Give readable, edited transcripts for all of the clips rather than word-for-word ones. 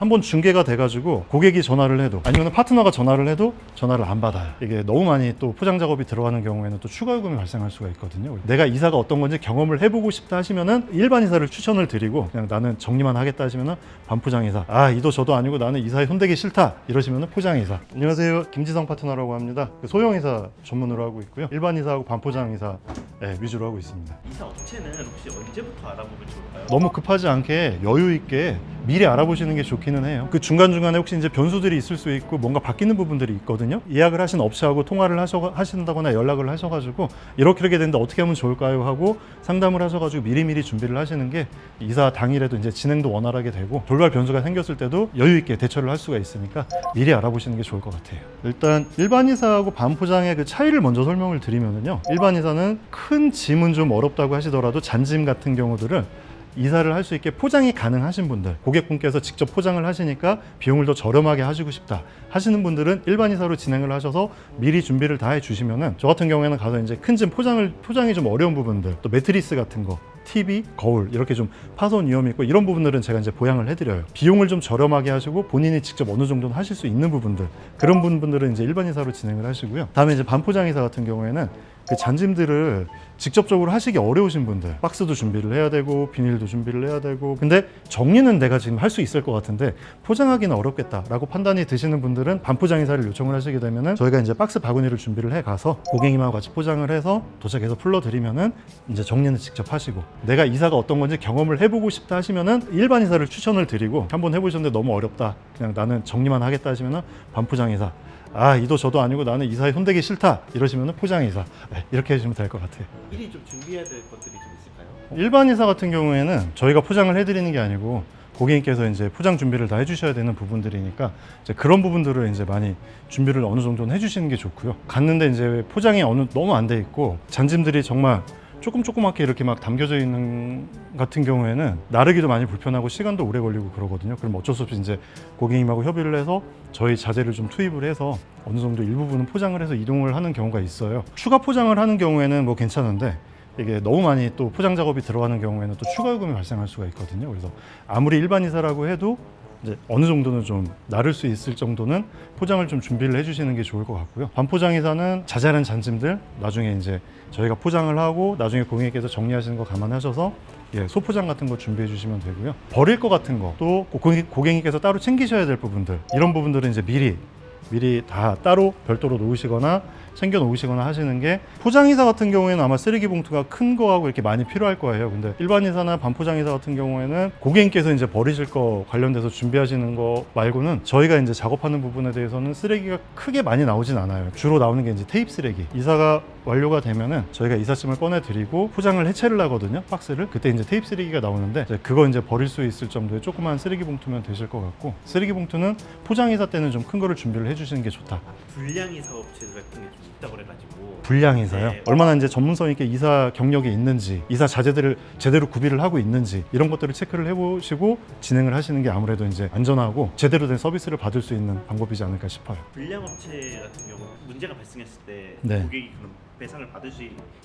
한번 중계가 돼가지고 고객이 전화를 해도 아니면 파트너가 전화를 해도 전화를 안 받아요. 이게 너무 많이 또 포장 작업이 들어가는 경우에는 또 추가 요금이 발생할 수가 있거든요. 내가 이사가 어떤 건지 경험을 해보고 싶다 하시면은 일반 이사를 추천을 드리고, 그냥 나는 정리만 하겠다 하시면은 반포장 이사, 이도 저도 아니고 나는 이사에 손대기 싫다 이러시면은 포장 이사. 안녕하세요, 김지성 파트너라고 합니다. 소형 이사 전문으로 하고 있고요, 일반 이사하고 반포장 이사 위주로 하고 있습니다. 이사 업체는 혹시 언제부터 알아보면 좋을까요? 너무 급하지 않게 여유 있게 미리 알아보시는 게 좋기는 해요. 그 중간중간에 혹시 이제 변수들이 있을 수 있고 뭔가 바뀌는 부분들이 있거든요. 예약을 하신 업체하고 통화를 하신다거나 연락을 하셔가지고 이렇게 되는데 어떻게 하면 좋을까요 하고 상담을 하셔가지고 미리미리 준비를 하시는 게 이사 당일에도 이제 진행도 원활하게 되고 돌발 변수가 생겼을 때도 여유 있게 대처를 할 수가 있으니까 미리 알아보시는 게 좋을 것 같아요. 일단 일반 이사하고 반포장의 그 차이를 먼저 설명을 드리면요, 일반 이사는 큰 짐은 좀 어렵다고 하시더라도 잔짐 같은 경우들을 이사를 할 수 있게 포장이 가능하신 분들, 고객분께서 직접 포장을 하시니까 비용을 더 저렴하게 하시고 싶다 하시는 분들은 일반 이사로 진행을 하셔서 미리 준비를 다 해주시면은, 저 같은 경우에는 가서 이제 큰 짐 포장이 좀 어려운 부분들, 또 매트리스 같은 거, TV, 거울 이렇게 좀 파손 위험이 있고 이런 부분들은 제가 이제 보양을 해드려요. 비용을 좀 저렴하게 하시고 본인이 직접 어느 정도는 하실 수 있는 부분들, 그런 분들은 이제 일반 이사로 진행을 하시고요. 다음에 이제 반포장 이사 같은 경우에는 그 잔짐들을 직접적으로 하시기 어려우신 분들, 박스도 준비를 해야 되고 비닐도 준비를 해야 되고, 근데 정리는 내가 지금 할 수 있을 것 같은데 포장하기는 어렵겠다라고 판단이 드시는 분들은 반포장 이사를 요청을 하시게 되면은 저희가 이제 박스 바구니를 준비를 해 가서 고객님하고 같이 포장을 해서 도착해서 풀러드리면은 이제 정리는 직접 하시고, 내가 이사가 어떤 건지 경험을 해보고 싶다 하시면은 일반 이사를 추천을 드리고, 한번 해보셨는데 너무 어렵다, 그냥 나는 정리만 하겠다 하시면은 반포장 이사, 이도 저도 아니고 나는 이사에 손대기 싫다 이러시면 포장 이사, 이렇게 해주시면 될 것 같아요. 미리 좀 준비해야 될 것들이 좀 있을까요? 일반 이사 같은 경우에는 저희가 포장을 해드리는 게 아니고 고객님께서 이제 포장 준비를 다 해주셔야 되는 부분들이니까 이제 그런 부분들을 이제 많이 준비를 어느 정도는 해주시는 게 좋고요. 갔는데 이제 포장이 너무 안 돼 있고 잔짐들이 정말 조그맣게 이렇게 막 담겨져 있는 같은 경우에는 나르기도 많이 불편하고 시간도 오래 걸리고 그러거든요. 그럼 어쩔 수 없이 이제 고객님하고 협의를 해서 저희 자재를 좀 투입을 해서 어느 정도 일부분은 포장을 해서 이동을 하는 경우가 있어요. 추가 포장을 하는 경우에는 뭐 괜찮은데, 이게 너무 많이 또 포장 작업이 들어가는 경우에는 또 추가 요금이 발생할 수가 있거든요. 그래서 아무리 일반 이사라고 해도 이제 어느 정도는 좀 나를 수 있을 정도는 포장을 좀 준비를 해주시는 게 좋을 것 같고요. 반포장 이사는 자잘한 잔짐들 나중에 이제 저희가 포장을 하고 나중에 고객님께서 정리하시는 거 감안하셔서 소포장 같은 거 준비해 주시면 되고요. 버릴 거 같은 거, 또 고객님께서 따로 챙기셔야 될 부분들, 이런 부분들은 이제 미리 다 따로 별도로 놓으시거나 챙겨 놓으시거나 하시는 게, 포장 이사 같은 경우에는 아마 쓰레기 봉투가 큰 거하고 이렇게 많이 필요할 거예요. 근데 일반 이사나 반포장 이사 같은 경우에는 고객님께서 이제 버리실 거 관련돼서 준비하시는 거 말고는 저희가 이제 작업하는 부분에 대해서는 쓰레기가 크게 많이 나오진 않아요. 주로 나오는 게 이제 테이프 쓰레기. 이사가 완료가 되면은 저희가 이삿짐을 꺼내 드리고 포장을 해체를 하거든요, 박스를. 그때 이제 테이프 쓰레기가 나오는데 그거 이제 버릴 수 있을 정도의 조그만 쓰레기 봉투면 되실 것 같고, 쓰레기 봉투는 포장 이사 때는 좀 큰 거를 준비를 해주시는 게 좋다. 불량 이사 업체들 같은 게 좀 있다고 그래가지고. 불량 이사요? 네. 얼마나 이제 전문성 있게 이사 경력이 있는지, 이사 자재들을 제대로 구비를 하고 있는지, 이런 것들을 체크를 해보시고 진행을 하시는 게 아무래도 이제 안전하고 제대로 된 서비스를 받을 수 있는 방법이지 않을까 싶어요. 불량 업체 같은 경우 문제가 발생했을 때 네. 고객이 그럼 배상을 받을 수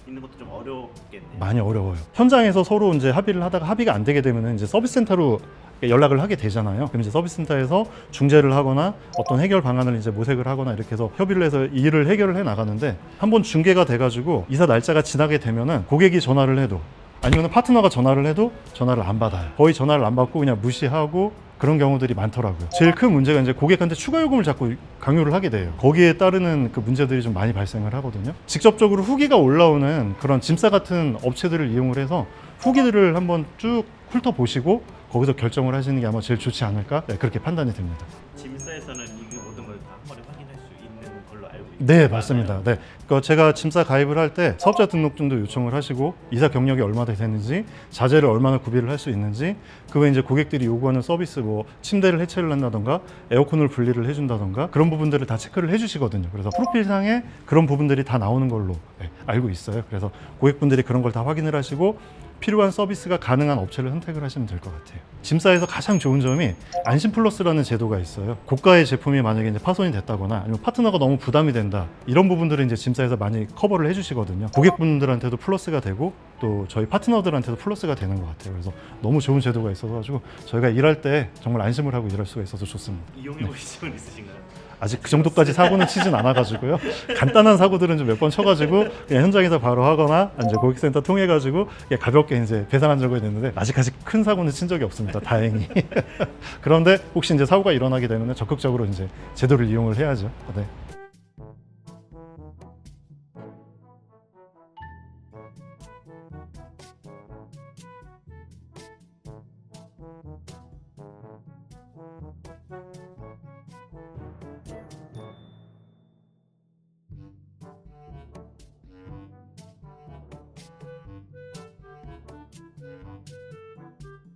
있는 것도 좀 어렵겠네요. 많이 어려워요. 현장에서 서로 이제 합의를 하다가 합의가 안 되게 되면은 이제 서비스 센터로 연락을 하게 되잖아요. 그럼 이제 서비스 센터에서 중재를 하거나 어떤 해결 방안을 이제 모색을 하거나 이렇게 해서 협의를 해서 일을 해결을 해 나가는데, 한번 중개가 돼가지고 이사 날짜가 지나게 되면은 고객이 전화를 해도 아니면 파트너가 전화를 해도 전화를 안 받아요. 거의 전화를 안 받고 그냥 무시하고 그런 경우들이 많더라고요. 제일 큰 문제가 이제 고객한테 추가 요금을 자꾸 강요를 하게 돼요. 거기에 따르는 그 문제들이 좀 많이 발생을 하거든요. 직접적으로 후기가 올라오는 그런 짐싸 같은 업체들을 이용을 해서 후기들을 한번 쭉 훑어보시고 거기서 결정을 하시는 게 아마 제일 좋지 않을까, 그렇게 판단이 됩니다. 짐사에서는 이 모든 걸 다 한 번에 확인할 수 있는 걸로 알고 있습니다. 네, 맞습니다. 네, 제가 짐싸 가입을 할 때 사업자 등록증도 요청을 하시고 이사 경력이 얼마나 되는지, 자재를 얼마나 구비를 할 수 있는지, 그 외에 이제 고객들이 요구하는 서비스, 뭐 침대를 해체를 한다던가 에어컨을 분리를 해준다던가 그런 부분들을 다 체크를 해주시거든요. 그래서 프로필상에 그런 부분들이 다 나오는 걸로 알고 있어요. 그래서 고객분들이 그런 걸 다 확인을 하시고 필요한 서비스가 가능한 업체를 선택을 하시면 될 것 같아요. 짐싸에서 가장 좋은 점이 안심 플러스라는 제도가 있어요. 고가의 제품이 만약에 이제 파손이 됐다거나 아니면 파트너가 너무 부담이 된다, 이런 부분들은 이제 짐싸에서 많이 커버를 해주시거든요. 고객분들한테도 플러스가 되고 또 저희 파트너들한테도 플러스가 되는 것 같아요. 그래서 너무 좋은 제도가 있어서 가지고 저희가 일할 때 정말 안심을 하고 일할 수가 있어서 좋습니다. 이용해 보신 적은 있으신가요? 아직 그 정도까지 사고는 치진 않아가지고요. 간단한 사고들은 좀 몇 번 쳐가지고 그냥 현장에서 바로 하거나 이제 고객센터 통해가지고 그냥 가볍게 이제 배상한 적은 있는데 아직 큰 사고는 친 적이 없습니다. 다행히. 그런데 혹시 이제 사고가 일어나게 되면 적극적으로 이제 제도를 이용을 해야죠. 네.